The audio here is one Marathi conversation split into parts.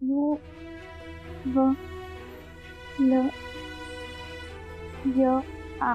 यू व ल य आ.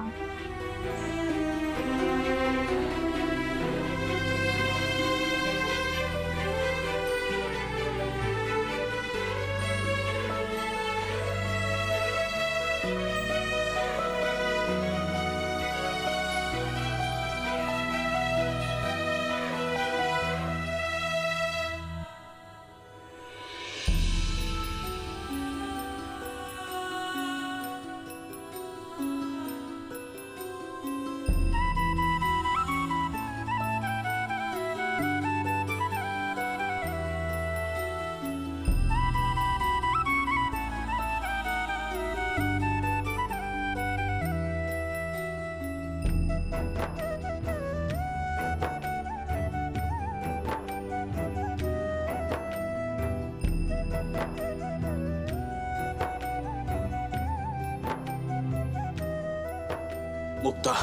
मुक्ता,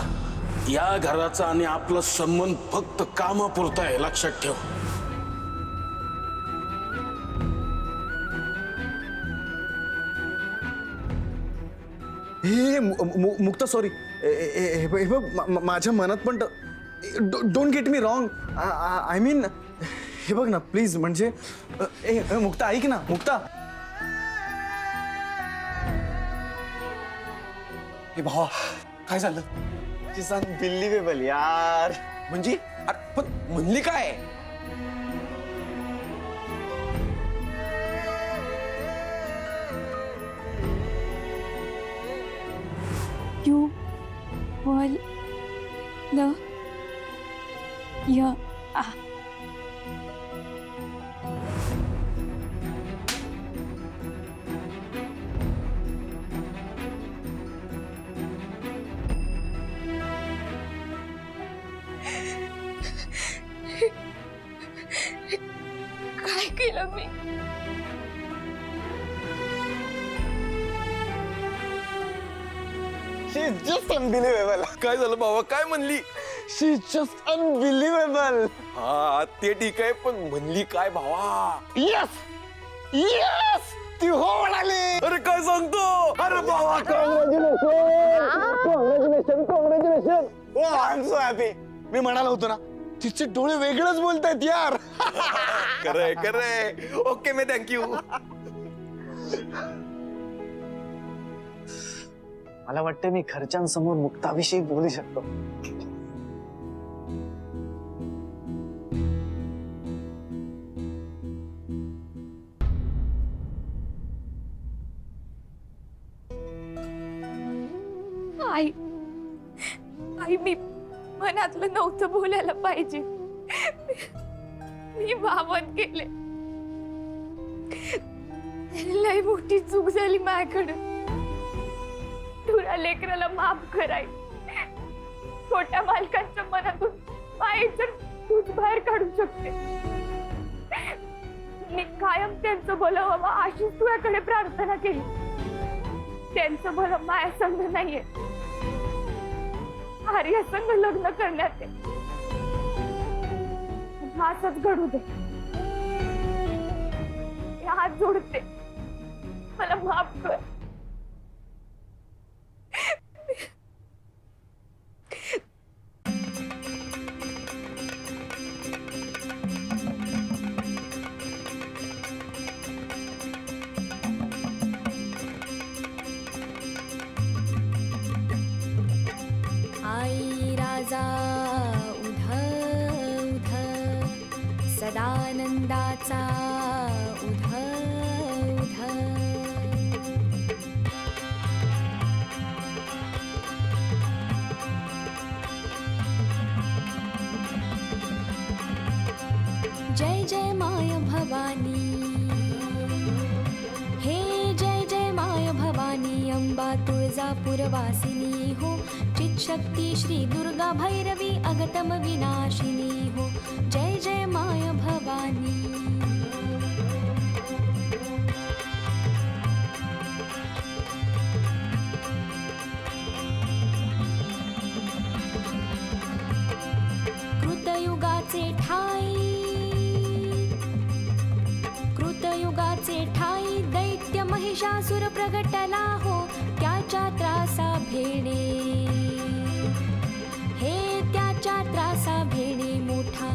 या घराचा आणि आपला संबंध फक्त कामापुरता आहे, लक्षात ठेव. हे मुक्ता सॉरी, हे बघ माझ्या मनात पण don't get me wrong. I mean हे बघ ना प्लीज, म्हणजे मुक्ता ऐक ना मुक्ता. हे भावा काय झालं? इट्स अनबिलिव्हेबल यार. म्हणजे पण म्हणली काय? यू व ल य आ. काय केलं मी? शी इज जस्ट अनबिलिव्हेबल. काय झालं भावा? काय म्हणली? शी इज जस्ट अनबिलिव्हेबल. हा ते ठीक आहे, पण म्हणली काय भावा? यस यस, ती हो म्हणाली. अरे काय सांगतो? अरे भावा congratulation. Oh I am so happy. मी म्हणालो होतो ना, तिचे डोळे वेगळंच बोलतायत यार. खरंय खरंय. ओके मी थँक्यू. मला वाटतं मी घरच्यांसमोर मुक्ताविषयी बोलू शकतो. आई आई, मी मनातलं नव्हतं बोलायला पाहिजे. मी भावत गेले. लय मोठी चूक झाली माझ्याकडे. तुला लेकराला माफ कराय, छोट्या मालकांच्या मनातून मायेचं तूच बाहेर काढू शकते. मी कायम त्यांचं भलं व्हावं अशीच तुझ्याकडे प्रार्थना केली. त्यांचं भलं माया संग नाहीये, आर्या संग लग्न करण्यात आहे. असंच घडू दे. हात जोडते, मला माफ कर. आई राजा उध उध सदानंदाचा उध उध. जय जय माय भवानी, हे जय जय माय भवानी. अंबा तुळजापूरवासिनी हो, चित्शक्ती श्री दुर्गा भैरवी अगतम विनाशिनी हो. जय जय माय भवानी. कृतयुगाचे ठाई, कृतयुगाचे ठाई. महिषासुर प्रगटला हो त्याच्या त्रासा भेणे हे त्याच्या त्रासा भेणे मोठा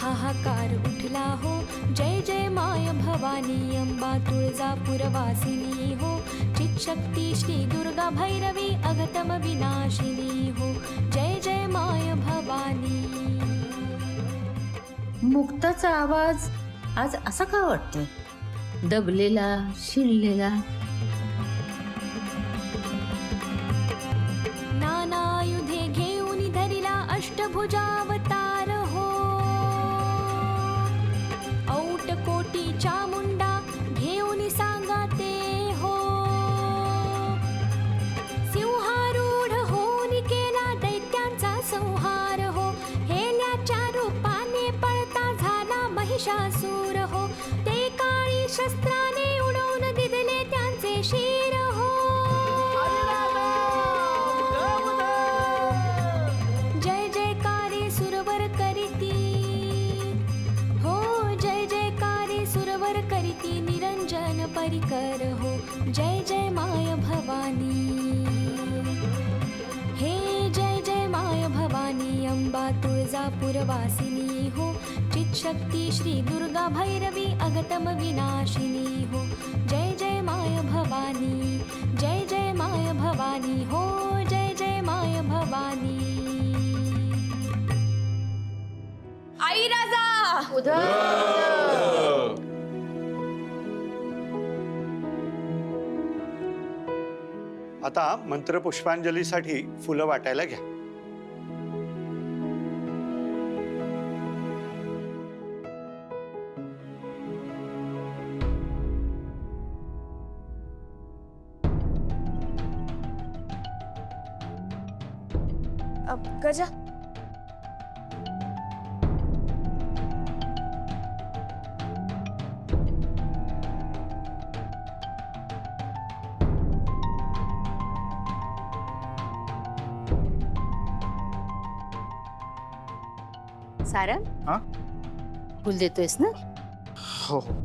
हाहाकार उठला हो जय जय माय भवानी अंबा तुळजापूर वासिनी हो चितशक्ती श्री दुर्गा भैरवी अगतम विनाशिनी हो जय जय माय भवानी. मुक्ताचा आवाज आज असा का वाटतोय? दबलेला, शिरलेला. नानायुधे घेऊन धरिला अष्टभुजावतार हो औट कोटीच्या मुंडा घेऊन सांगा ते हो सिंहारूढ होऊन केला दैत्यांचा संहार हो हेल्याच्या रूपाने पळता झाला महिषासूर हो ते काळी शस्त्राने उडवून दिदले त्यांचे शिर हो जय जयकारे सुरवर करीती हो जय जयकारे सुरवर करीती निरंजन परिकर हो जय जय माय भवानी हे जय जय माय भवानी अंबा तुळजापूर वासिनी हो चितशक्ती श्री दुर्गा भैरवी अगतम विनाशिनी हो जय जय माय भवानी जय जय माय भवानी हो जय जय माय भवानी. आई राजा आता मंत्रपुष्पांजलीसाठी फुलं वाटायला घ्या. गजा सारंग, हा? फुल देतोयस ना? हो हो